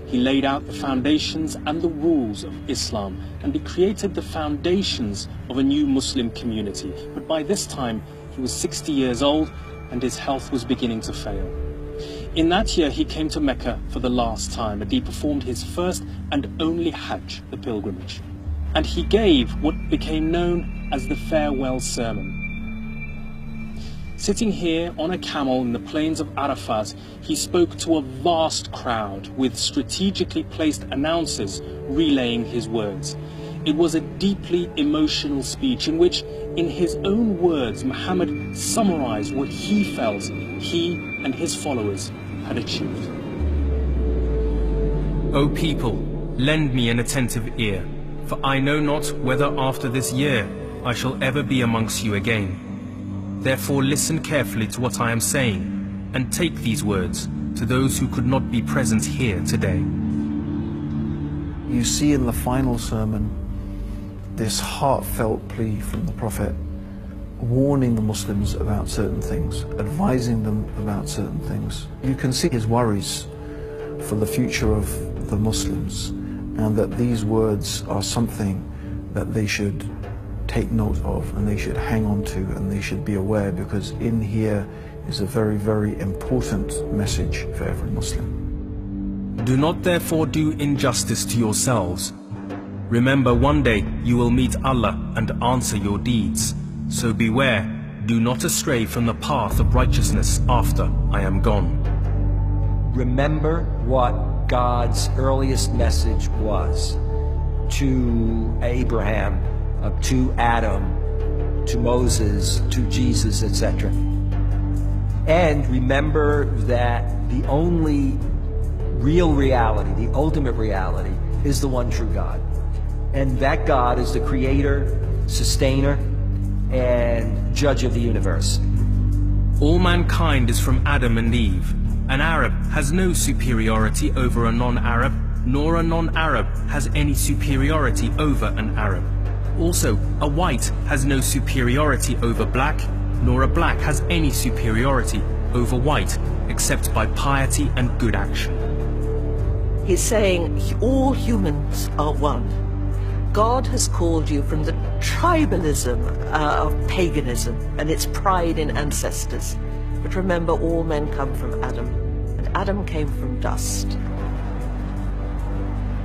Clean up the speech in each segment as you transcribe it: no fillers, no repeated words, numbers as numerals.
He laid out the foundations and the rules of Islam, and he created the foundations of a new Muslim community. But by this time, he was 60 years old and his health was beginning to fail. In that year, he came to Mecca for the last time, and he performed his first and only Hajj, the pilgrimage. And he gave what became known as the farewell sermon. Sitting here on a camel in the plains of Arafat, he spoke to a vast crowd with strategically placed announcers relaying his words. It was a deeply emotional speech in which, in his own words, Muhammad summarized what he felt he and his followers had achieved. O people, lend me an attentive ear, for I know not whether after this year I shall ever be amongst you again. Therefore listen carefully to what I am saying, and take these words to those who could not be present here today. You see in the final sermon this heartfelt plea from the Prophet, warning the Muslims about certain things, advising them about certain things. You can see his worries for the future of the Muslims, and that these words are something that they should take note of, and they should hang on to, and they should be aware, because in here is a very, very important message for every Muslim. Do not therefore do injustice to yourselves. Remember, one day you will meet Allah and answer your deeds. So beware, do not astray from the path of righteousness after I am gone. Remember what God's earliest message was to Abraham, to Adam, to Moses, to Jesus, etc. And remember that the only real reality, the ultimate reality, is the one true God. And that God is the creator, sustainer, and judge of the universe. All mankind is from Adam and Eve. An Arab has no superiority over a non-Arab, nor a non-Arab has any superiority over an Arab. Also, a white has no superiority over black, nor a black has any superiority over white, except by piety and good action. He's saying all humans are one. God has called you from the tribalism of paganism and its pride in ancestors. But remember, all men come from Adam, and Adam came from dust.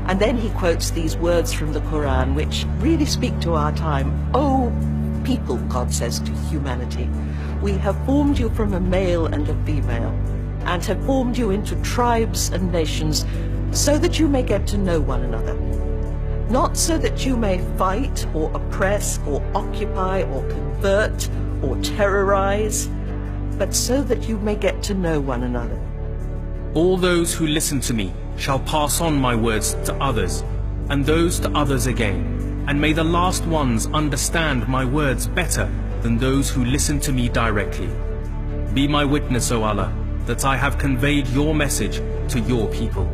And then he quotes these words from the Quran, which really speak to our time. "O people," God says to humanity, "we have formed you from a male and a female, and have formed you into tribes and nations, so that you may get to know one another. Not so that you may fight or oppress or occupy or convert or terrorize, but so that you may get to know one another." All those who listen to me shall pass on my words to others, and those to others again, and may the last ones understand my words better than those who listen to me directly. Be my witness, O Allah, that I have conveyed your message to your people.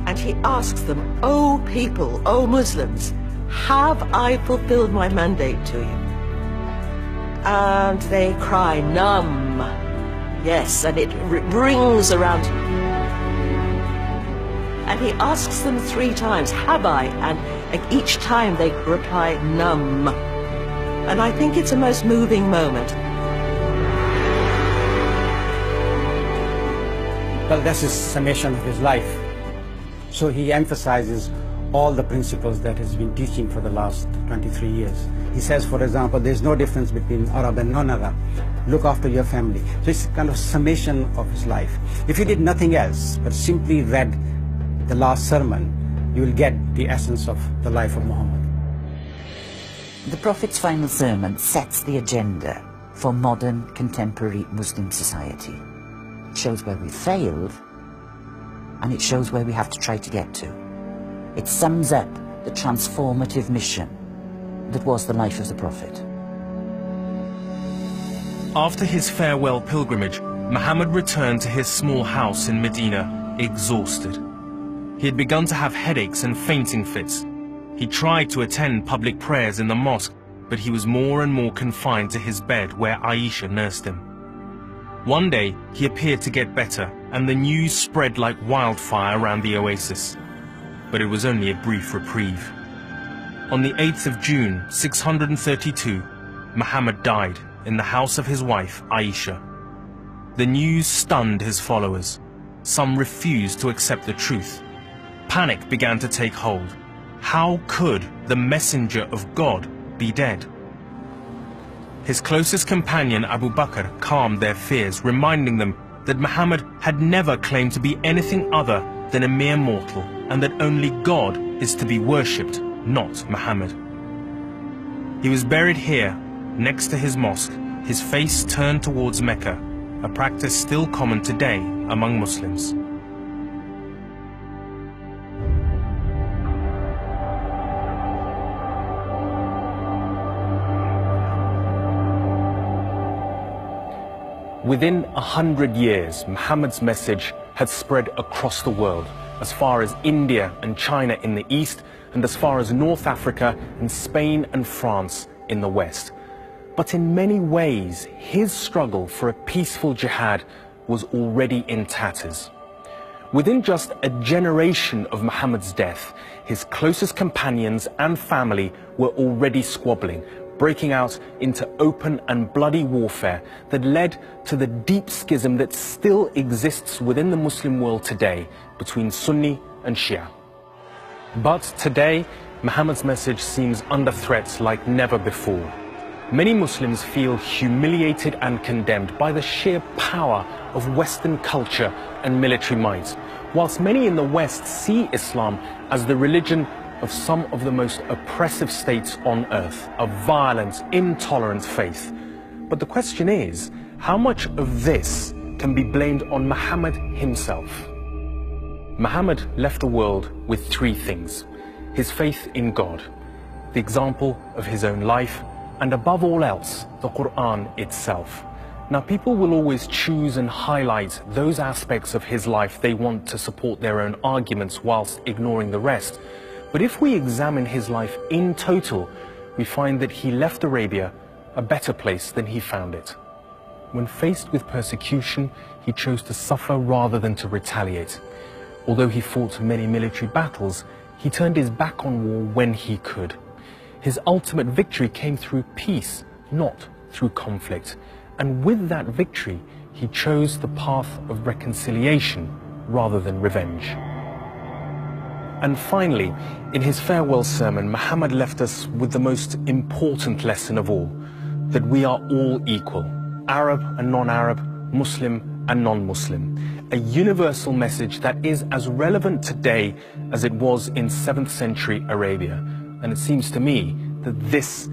And he asks them, "O people, O Muslims, have I fulfilled my mandate to you?" And they cry, "Nam." Yes, and it rings around. And he asks them 3 times, "Have I?" And each time they reply, "Nam." And I think it's a most moving moment. Well, that's his summation of his life. So he emphasizes all the principles that he's been teaching for the last 23 years. He says, for example, there's no difference between Arab and non-Arab. Look after your family. So it's kind of summation of his life. If you did nothing else, but simply read the last sermon, you will get the essence of the life of Muhammad. The Prophet's final sermon sets the agenda for modern, contemporary Muslim society. It shows where we failed, and it shows where we have to try to get to. It sums up the transformative mission that was the life of the Prophet. After his farewell pilgrimage, Muhammad returned to his small house in Medina, exhausted. He had begun to have headaches and fainting fits. He tried to attend public prayers in the mosque, but he was more and more confined to his bed where Aisha nursed him. One day, he appeared to get better, and the news spread like wildfire around the oasis. But it was only a brief reprieve. On the 8th of June, 632, Muhammad died in the house of his wife, Aisha. The news stunned his followers. Some refused to accept the truth. Panic began to take hold. How could the messenger of God be dead? His closest companion Abu Bakr calmed their fears, reminding them that Muhammad had never claimed to be anything other than a mere mortal, and that only God is to be worshipped, not Muhammad. He was buried here, next to his mosque, his face turned towards Mecca, a practice still common today among Muslims. Within 100 years, Muhammad's message had spread across the world, as far as India and China in the east, and as far as North Africa and Spain and France in the west. But in many ways, his struggle for a peaceful jihad was already in tatters. Within just a generation of Muhammad's death, his closest companions and family were already squabbling, breaking out into open and bloody warfare that led to the deep schism that still exists within the Muslim world today between Sunni and Shia. But today, Muhammad's message seems under threat like never before. Many Muslims feel humiliated and condemned by the sheer power of Western culture and military might, whilst many in the West see Islam as the religion of some of the most oppressive states on earth, a violent, intolerant faith. But the question is, how much of this can be blamed on Muhammad himself? Muhammad left the world with three things: his faith in God, the example of his own life, and above all else, the Quran itself. Now, people will always choose and highlight those aspects of his life they want to support their own arguments whilst ignoring the rest. But if we examine his life in total, we find that he left Arabia a better place than he found it. When faced with persecution, he chose to suffer rather than to retaliate. Although he fought many military battles, he turned his back on war when he could. His ultimate victory came through peace, not through conflict. And with that victory, he chose the path of reconciliation rather than revenge. And finally, in his farewell sermon, Muhammad left us with the most important lesson of all, that we are all equal, Arab and non-Arab, Muslim and non-Muslim, a universal message that is as relevant today as it was in 7th century Arabia. And it seems to me that this